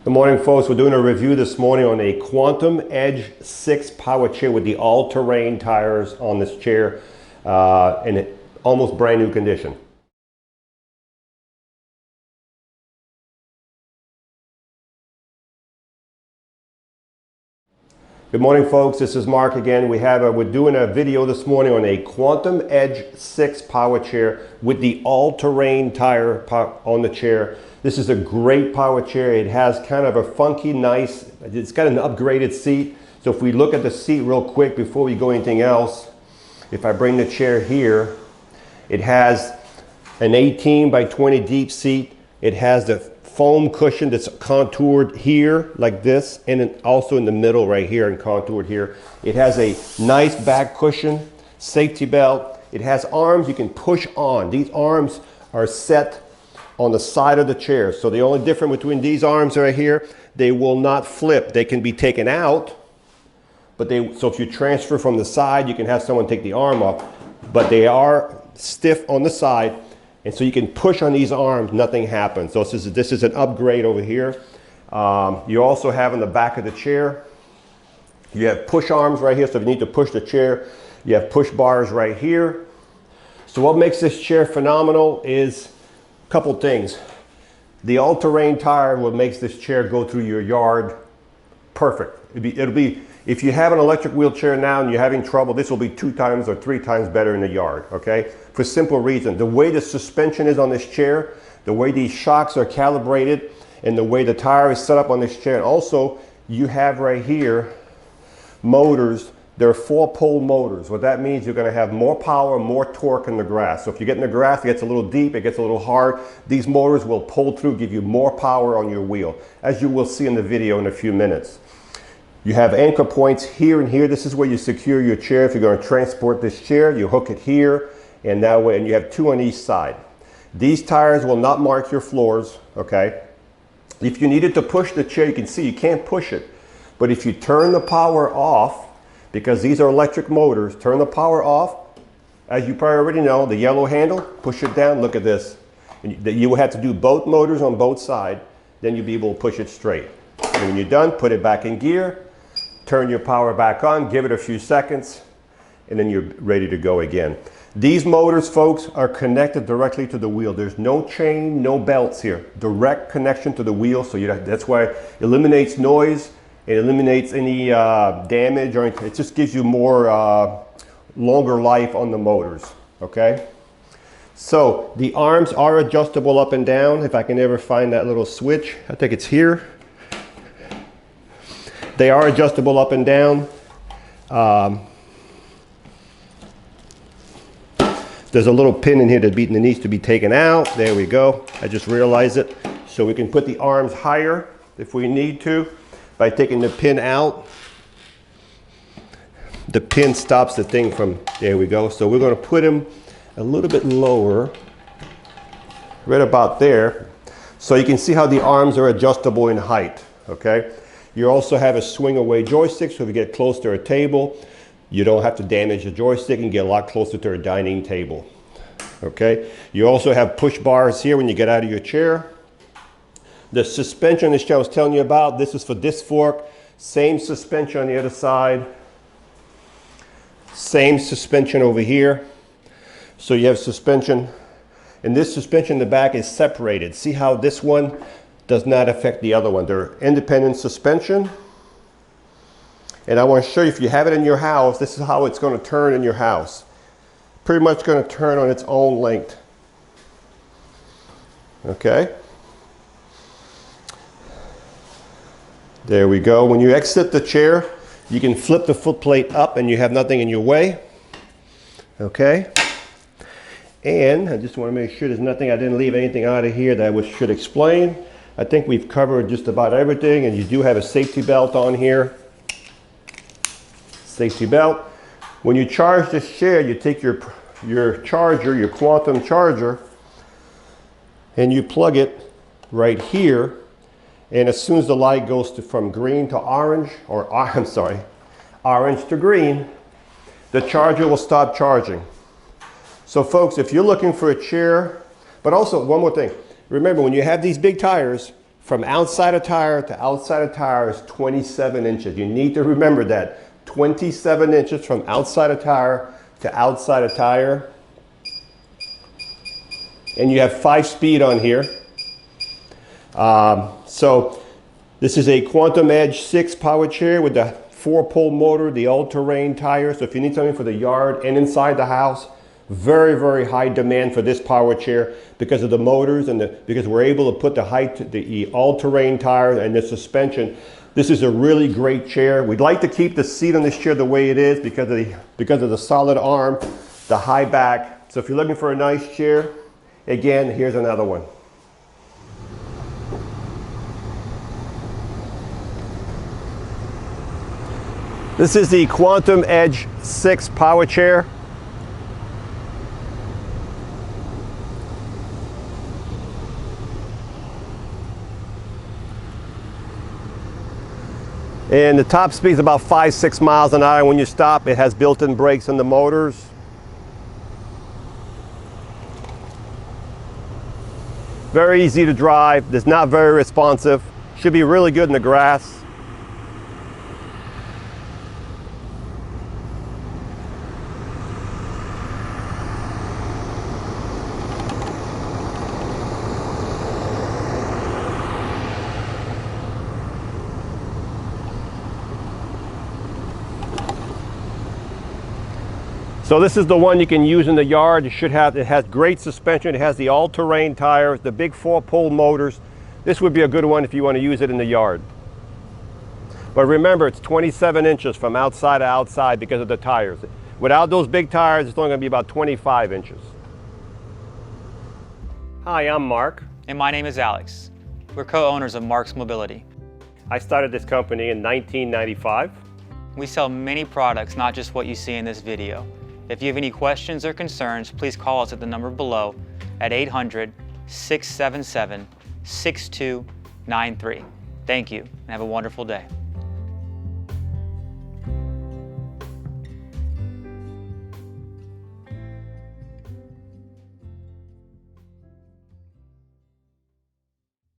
Good morning, folks. We're doing a review this morning on a Quantum Edge 6 power chair with the all-terrain tires on this chair in almost brand new condition. Good morning, folks. This is Mark again. We're doing a video this morning on a Quantum Edge 6 power chair with the all-terrain tire on the chair. This is a great power chair. It has kind of a funky, nice, it's got an upgraded seat. So if we look at the seat real quick before we go anything else, if I bring the chair here, it has an 18 by 20 deep seat. It has the foam cushion that's contoured here like this, and then also in the middle right here and contoured here. It has a nice back cushion, safety belt. It has arms you can push on. These arms are set on the side of the chair. So the only difference between these arms right here, they will not flip. They can be taken out, but so if you transfer from the side, you can have someone take the arm off, but they are stiff on the side. And so you can push on these arms, nothing happens. So this is an upgrade over here. You also have in the back of the chair, you have push arms right here. So if you need to push the chair, you have push bars right here. So what makes this chair phenomenal is a couple things. The all-terrain tire what makes this chair go through your yard perfect. It'll be, if you have an electric wheelchair now and you're having trouble, this will be 2 times or 3 times better in the yard, okay? For simple reason, the way the suspension is on this chair, the way these shocks are calibrated, and the way the tire is set up on this chair. And also, you have right here motors. They're 4-pole motors. What that means, you're gonna have more power, more torque in the grass. So if you get in the grass, it gets a little deep, it gets a little hard. These motors will pull through, give you more power on your wheel, as you will see in the video in a few minutes. You have anchor points here and here. This is where you secure your chair. If you're going to transport this chair, you hook it here, and that way, and you have 2 on each side. These tires will not mark your floors, okay? If you needed to push the chair, you can see you can't push it. But if you turn the power off, because these are electric motors, turn the power off, as you probably already know, the yellow handle, push it down, look at this. You will have to do both motors on both sides, then you'll be able to push it straight. And when you're done, put it back in gear, turn your power back on, give it a few seconds, and then you're ready to go again. These motors, folks, are connected directly to the wheel. There's no chain, no belts here. Direct connection to the wheel, so that's why it eliminates noise, it eliminates any damage, or it just gives you more longer life on the motors, okay? So the arms are adjustable up and down. If I can ever find that little switch, I think it's here. They are adjustable up and down. There's a little pin in here that needs to be taken out. There we go. I just realized it. So we can put the arms higher if we need to by taking the pin out. The pin stops the thing from, there we go. So we're going to put them a little bit lower, right about there. So you can see how the arms are adjustable in height, okay? You also have a swing away joystick, so if you get close to a table, you don't have to damage the joystick and get a lot closer to a dining table, okay? You also have push bars here when you get out of your chair. The suspension this chair I was telling you about, this is for disc fork, same suspension on the other side, same suspension over here. So you have suspension, and this suspension in the back is separated. See how this one does not affect the other one. They're independent suspension. And I want to show you, if you have it in your house, this is how it's going to turn in your house. Pretty much going to turn on its own length. Okay. There we go. When you exit the chair, you can flip the foot plate up and you have nothing in your way. Okay. And I just want to make sure there's nothing, I didn't leave anything out of here that I should explain. I think we've covered just about everything, and you do have a safety belt on here. Safety belt. When you charge this chair, you take your charger, your Quantum charger, and you plug it right here. And as soon as the light goes from green to orange, or I'm sorry, orange to green, the charger will stop charging. So folks, if you're looking for a chair, but also one more thing, remember when you have these big tires, From outside of tire to outside of tire is 27 inches. You need to remember that. 27 inches from outside of tire to outside of tire. And you have 5-speed on here. So this is a Quantum Edge 6 power chair with the 4-pole motor, the all-terrain tire. So if you need something for the yard and inside the house, very, very high demand for this power chair because of the motors and because we're able to put the all-terrain tire and the suspension. This is a really great chair. We'd like to keep the seat on this chair the way it is because of the solid arm, the high back. So if you're looking for a nice chair, again, here's another one. This is the Quantum Edge 6 power chair. And the top speed is about 5-6 miles an hour. When you stop, it has built-in brakes on the motors. Very easy to drive. It's not very responsive. Should be really good in the grass. So this is the one you can use in the yard. It has great suspension. It has the all-terrain tires, the big 4-pole motors. This would be a good one if you want to use it in the yard. But remember, it's 27 inches from outside to outside because of the tires. Without those big tires, it's only going to be about 25 inches. Hi, I'm Mark. And my name is Alex. We're co-owners of Marc's Mobility. I started this company in 1995. We sell many products, not just what you see in this video. If you have any questions or concerns, please call us at the number below at 800-677-6293. Thank you, and have a wonderful day.